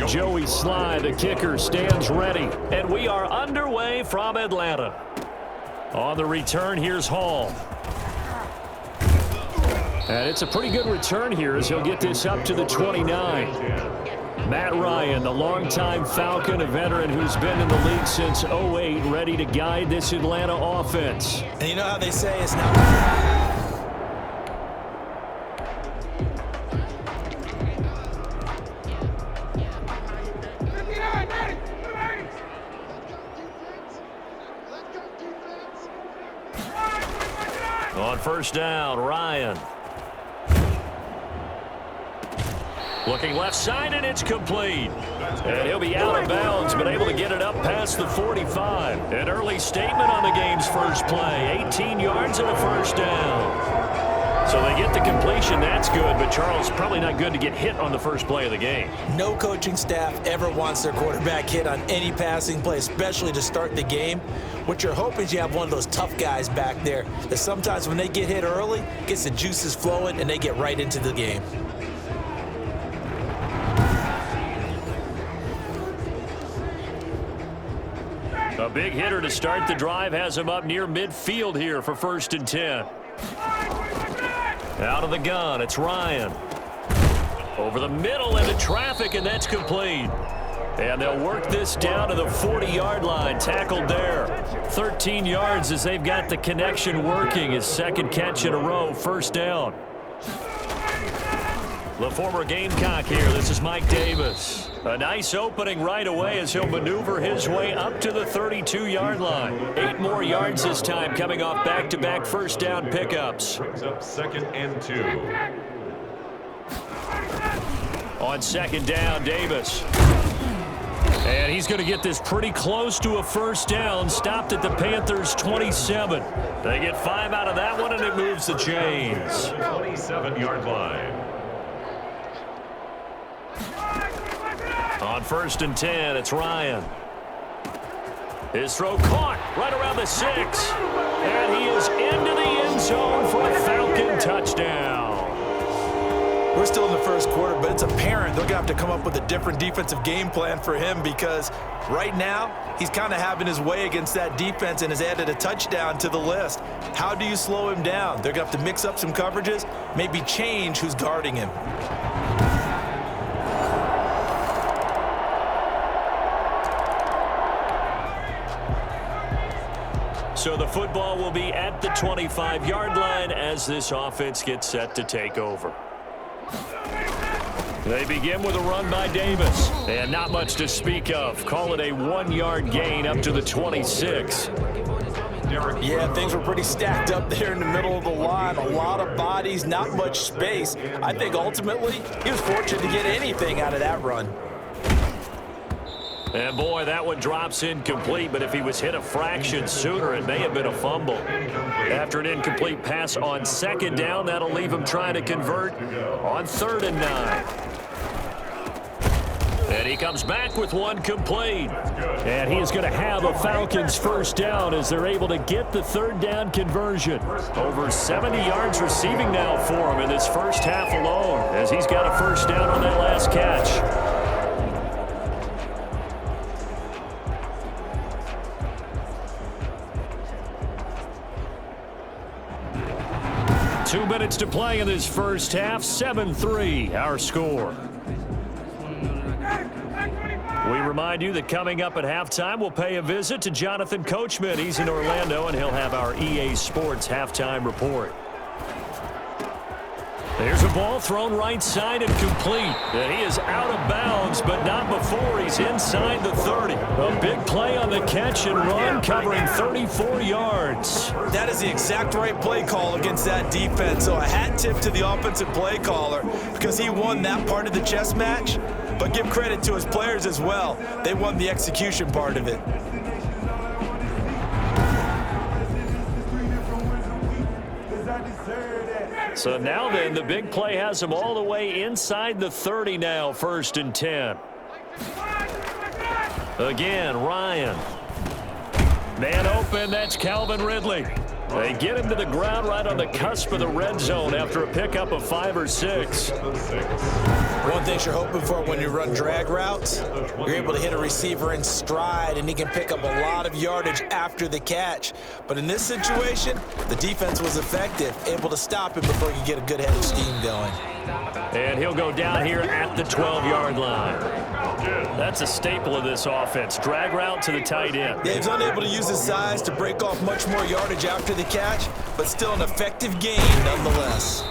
Joey Sly, the kicker, stands ready. And we are underway from Atlanta. On the return, here's Hall. And it's a pretty good return here as he'll get this up to the 29. Matt Ryan, the longtime Falcon, a veteran who's been in the league since '08, ready to guide this Atlanta offense. And you know how they say it's not... On first down, Ryan. Looking left side, and it's complete. And he'll be out of bounds, but able to get it up past the 45. An early statement on the game's first play. 18 yards and a first down. So they get the completion. That's good, but Charles, probably not good to get hit on the first play of the game. No coaching staff ever wants their quarterback hit on any passing play, especially to start the game. What you're hoping is you have one of those tough guys back there that sometimes when they get hit early, gets the juices flowing, and they get right into the game. A big hitter to start the drive has him up near midfield here for 1st and 10. Out of the gun, it's Ryan. Over the middle into traffic, and that's complete. And they'll work this down to the 40-yard line. Tackled there. 13 yards as they've got the connection working. His second catch in a row, first down. The former Gamecock here. This is Mike Davis. A nice opening right away as he'll maneuver his way up to the 32-yard line. 8 more yards this time coming off back-to-back first down pickups. Brings up 2nd and 2. On 2nd down, Davis. And he's going to get this pretty close to a first down. Stopped at the Panthers' 27. They get 5 out of that one, and it moves the chains. 27-yard line. On 1st and 10, it's Ryan. His throw caught right around the 6. And he is into the end zone for a Falcon touchdown. We're still in the first quarter, but it's apparent they're going to have to come up with a different defensive game plan for him because right now he's kind of having his way against that defense and has added a touchdown to the list. How do you slow him down? They're going to have to mix up some coverages, maybe change who's guarding him. So the football will be at the 25-yard line as this offense gets set to take over. They begin with a run by Davis. And not much to speak of. Call it a 1-yard gain up to the 26. Yeah, things were pretty stacked up there in the middle of the line. A lot of bodies, not much space. I think ultimately he was fortunate to get anything out of that run. And boy, that one drops incomplete, but if he was hit a fraction sooner, it may have been a fumble. After an incomplete pass on 2nd down, that'll leave him trying to convert on 3rd and 9. And he comes back with one complete. And he is going to have a Falcons first down as they're able to get the 3rd down conversion. Over 70 yards receiving now for him in this first half alone as he's got a first down on that last catch. 2 minutes to play in this first half. 7-3, our score. We remind you that coming up at halftime, we'll pay a visit to Jonathan Coachman. He's in Orlando, and he'll have our EA Sports halftime report. There's a ball thrown right side and complete. And he is out of bounds, but not before he's inside the 30. A big play on the catch and run, covering 34 yards. That is the exact right play call against that defense. So a hat tip to the offensive play caller because he won that part of the chess match. But give credit to his players as well. They won the execution part of it. So now then, the big play has him all the way inside the 30 now, 1st and 10. Again, Ryan. Man open, that's Calvin Ridley. They get him to the ground right on the cusp of the red zone after a pickup of 5 or 6. One thing you're hoping for when you run drag routes, you're able to hit a receiver in stride, and he can pick up a lot of yardage after the catch. But in this situation, the defense was effective, able to stop him before he could get a good head of steam going. And he'll go down here at the 12-yard line. That's a staple of this offense. Drag route to the tight end. Yeah, he's unable to use his size to break off much more yardage after the catch, but still an effective gain nonetheless.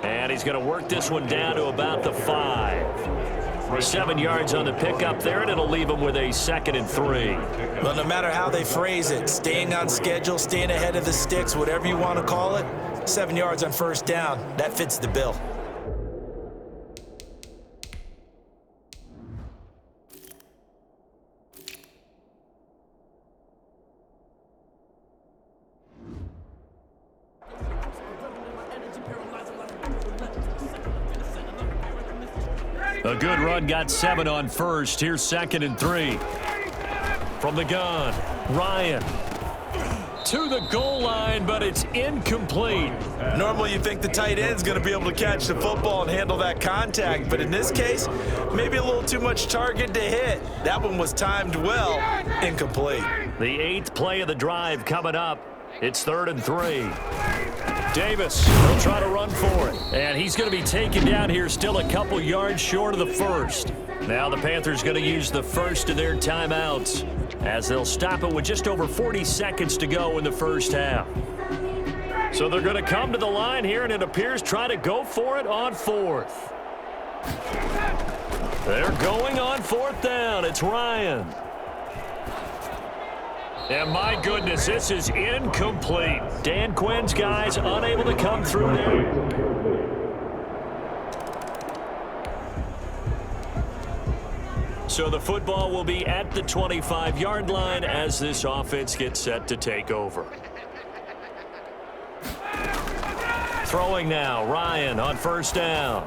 And he's going to work this one down to about the 5. 7 yards on the pickup there, and it'll leave him with a 2nd and 3. Well, no matter how they phrase it, staying on schedule, staying ahead of the sticks, whatever you want to call it, 7 yards on first down, that fits the bill. A good run, got 7 on first. Here's 2nd and 3. From the gun, Ryan. To the goal line, but it's incomplete. Normally you think the tight end's going to be able to catch the football and handle that contact, but in this case, maybe a little too much target to hit. That one was timed well, incomplete. The 8th play of the drive coming up. It's 3rd and 3. Davis will try to run for it. And he's going to be taken down here, still a couple yards short of the first. Now the Panthers going to use the first of their timeouts as they'll stop it with just over 40 seconds to go in the first half. So they're going to come to the line here, and it appears try to go for it on 4th. They're going on 4th down. It's Ryan. And my goodness, this is incomplete. Dan Quinn's guys unable to come through there. So the football will be at the 25-yard line as this offense gets set to take over. Throwing now, Ryan on first down.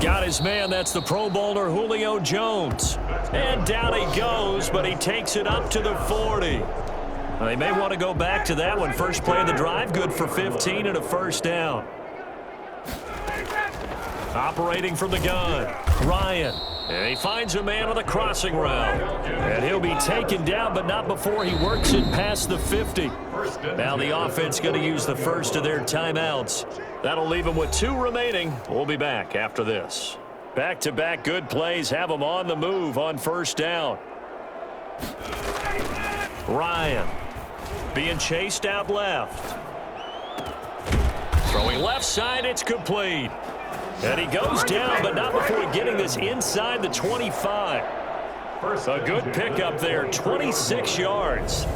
Got his man, that's the Pro Bowler Julio Jones. And down he goes, but he takes it up to the 40. Well, they may want to go back to that one. First play of the drive, good for 15 and a first down. Operating from the gun, Ryan. And he finds a man on a crossing route. And he'll be taken down, but not before he works it past the 50. Now the offense going to use the first of their timeouts. That'll leave them with 2 remaining. We'll be back after this. Back-to-back good plays have them on the move on first down. Ryan being chased out left. Throwing left side, it's complete. And he goes down, but not before getting this inside the 25. A good pickup there, 26 yards.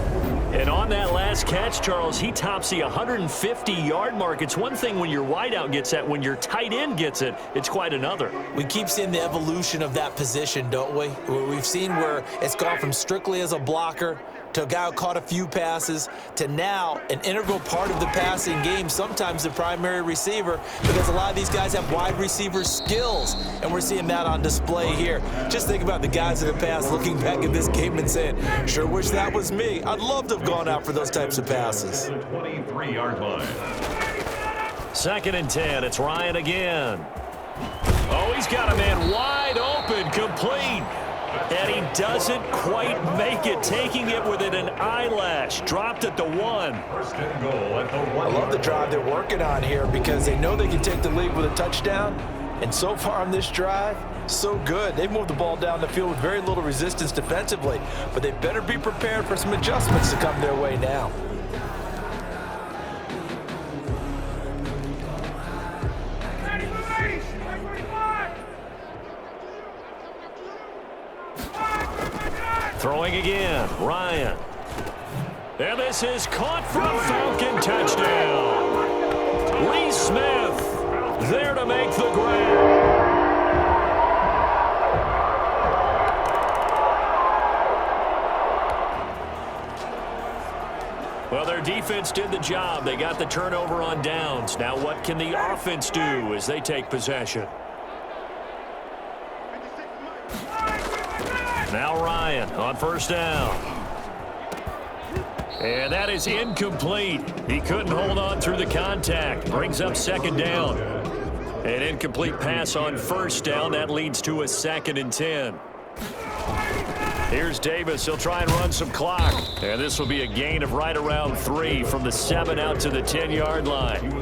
And on that last catch, Charles, he tops the 150-yard mark. It's one thing when your wideout gets that. When your tight end gets it, it's quite another. We keep seeing the evolution of that position, don't we? We've seen where it's gone from strictly as a blocker to a guy who caught a few passes to now an integral part of the passing game, sometimes the primary receiver, because a lot of these guys have wide receiver skills, and we're seeing that on display here. Just think about the guys in the past looking back at this game and saying, sure wish that was me. I'd love to have gone out for those types of passes. 23-yard line. 2nd and 10. It's Ryan again. Oh, he's got a man wide open, complete. And he doesn't quite make it, taking it within an eyelash. Dropped at the 1. First and goal at the 1. I love the drive they're working on here because they know they can take the lead with a touchdown. And so far on this drive, so good. They've moved the ball down the field with very little resistance defensively, but they better be prepared for some adjustments to come their way now. Throwing again, Ryan. And this is caught for a Falcon touchdown. Lee Smith there to make the grab. Well, their defense did the job. They got the turnover on downs. Now what can the offense do as they take possession? Now Ryan on first down. And that is incomplete. He couldn't hold on through the contact. Brings up second down. An incomplete pass on first down. That leads to a 2nd and 10. Here's Davis. He'll try and run some clock. And this will be a gain of right around 3 from the 7 out to the 10-yard line.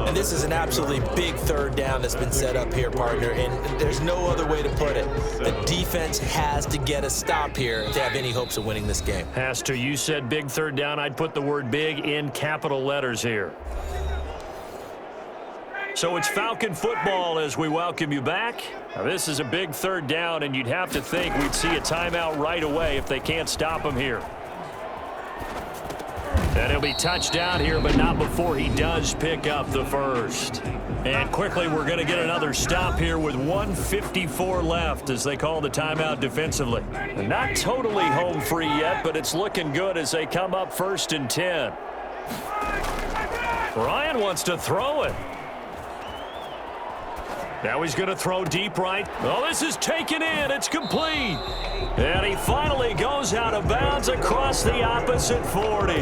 And this is an absolutely big third down that's been set up here, partner. And there's no other way to put it. The defense has to get a stop here if they have any hopes of winning this game. Has to. You said big third down. I'd put the word big in capital letters here. So it's Falcon football as we welcome you back. Now, this is a big third down, and you'd have to think we'd see a timeout right away if they can't stop him here. And he'll be touchdown here, but not before he does pick up the first. And quickly, we're going to get another stop here with 1:54 left as they call the timeout defensively. Not totally home free yet, but it's looking good as they come up 1st and 10. Ryan wants to throw it. Now he's going to throw deep right. Oh, this is taken in. It's complete. And he finally goes out of bounds across the opposite 40.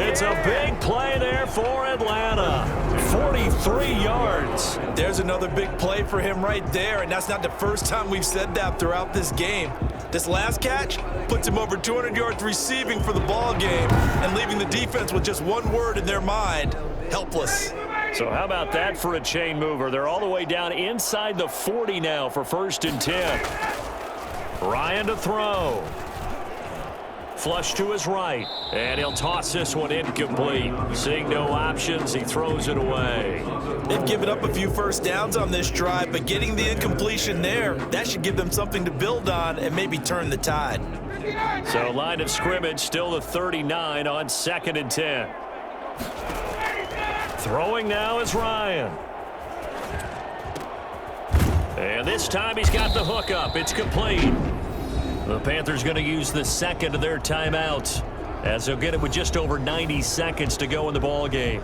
It's a big play there for Atlanta. 43 yards. There's another big play for him right there, and that's not the first time we've said that throughout this game. This last catch puts him over 200 yards receiving for the ball game and leaving the defense with just one word in their mind: helpless. So how about that for a chain mover? They're all the way down inside the 40 now for 1st and 10. Ryan to throw. Flush to his right. And he'll toss this one incomplete. Seeing no options, he throws it away. They've given up a few first downs on this drive, but getting the incompletion there, that should give them something to build on and maybe turn the tide. So line of scrimmage still the 39 on 2nd and 10. Throwing now is Ryan. And this time he's got the hook up. It's complete. The Panthers going to use the 2nd of their timeouts as they'll get it with just over 90 seconds to go in the ball game.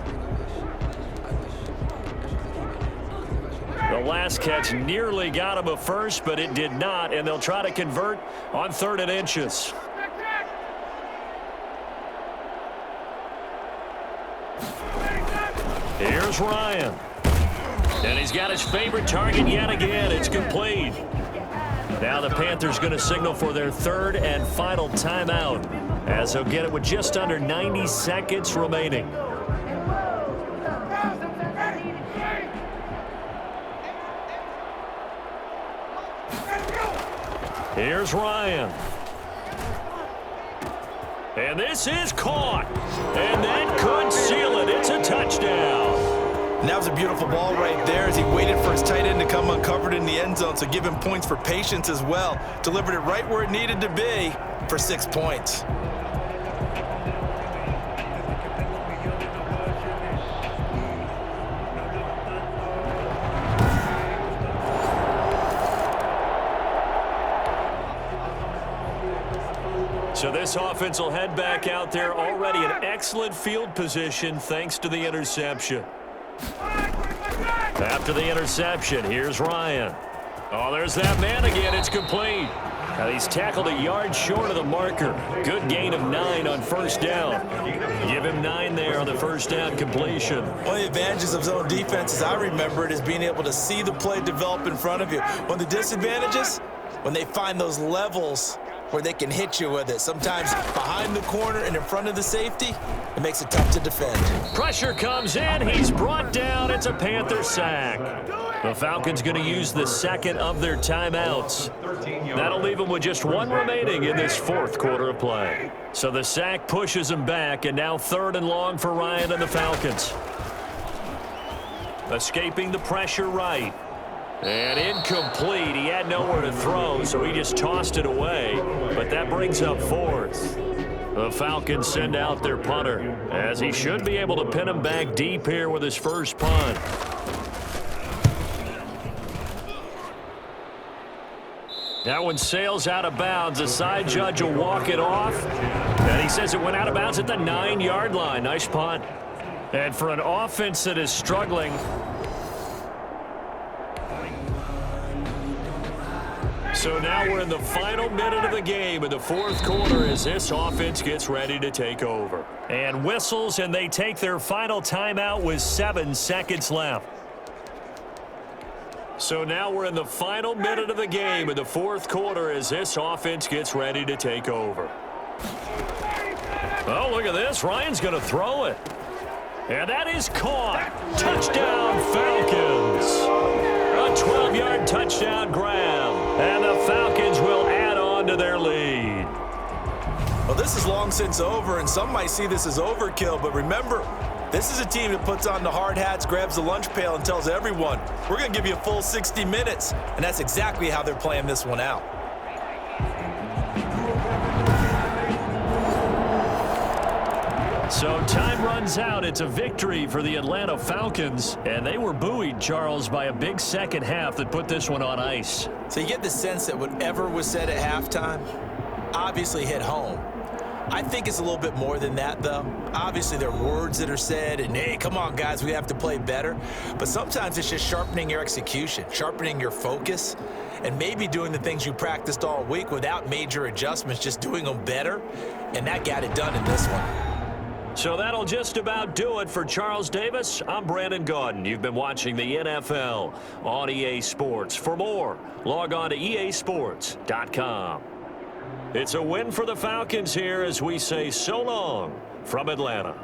The last catch nearly got him a first, but it did not, and they'll try to convert on 3rd and inches. Here's Ryan. And he's got his favorite target yet again. It's complete. Now the Panthers going to signal for their 3rd and final timeout as they'll get it with just under 90 seconds remaining. Here's Ryan. And this is caught. And that could seal it. It's a touchdown. And that was a beautiful ball right there as he waited for his tight end to come uncovered in the end zone, so give him points for patience as well. Delivered it right where it needed to be for 6 points. So this offense will head back out there, already in excellent field position thanks to the interception. After the interception, here's Ryan. Oh, there's that man again. It's complete. Now he's tackled a yard short of the marker. Good gain of 9 on 1st down. Give him 9 there on the 1st down completion. One of the advantages of zone defense, as I remember it, is being able to see the play develop in front of you. One of the disadvantages, when they find those levels where they can hit you with it. Sometimes behind the corner and in front of the safety, it makes it tough to defend. Pressure comes in. He's brought down. It's a Panther sack. The Falcons going to use the 2nd of their timeouts. That'll leave them with just 1 remaining in this 4th quarter of play. So the sack pushes them back, and now 3rd and long for Ryan and the Falcons. Escaping the pressure right. And incomplete. He had nowhere to throw, so he just tossed it away. But that brings up 4th. The Falcons send out their punter, as he should be able to pin him back deep here with his first punt. That one sails out of bounds. The side judge will walk it off. And he says it went out of bounds at the 9-yard line. Nice punt. And for an offense that is struggling, So now we're in the final minute of the game in the fourth quarter as this offense gets ready to take over. And whistles, and they take their final timeout with 7 seconds left. So now we're in the final minute of the game in the fourth quarter as this offense gets ready to take over. Oh, look at this. Ryan's going to throw it. And that is caught. Touchdown, Falcons. A 12-yard touchdown grab. And the Falcons will add on to their lead. Well, this is long since over, and some might see this as overkill, but remember, this is a team that puts on the hard hats, grabs the lunch pail, and tells everyone, we're going to give you a full 60 minutes. And that's exactly how they're playing this one out. So time runs out. It's a victory for the Atlanta Falcons. And they were buoyed, Charles, by a big second half that put this one on ice. So you get the sense that whatever was said at halftime obviously hit home. I think it's a little bit more than that, though. Obviously, there are words that are said, and hey, come on, guys, we have to play better. But sometimes it's just sharpening your execution, sharpening your focus, and maybe doing the things you practiced all week without major adjustments, just doing them better. And that got it done in this one. So that'll just about do it for Charles Davis. I'm Brandon Gaudin. You've been watching the NFL on EA Sports. For more, log on to easports.com. It's a win for the Falcons here as we say so long from Atlanta.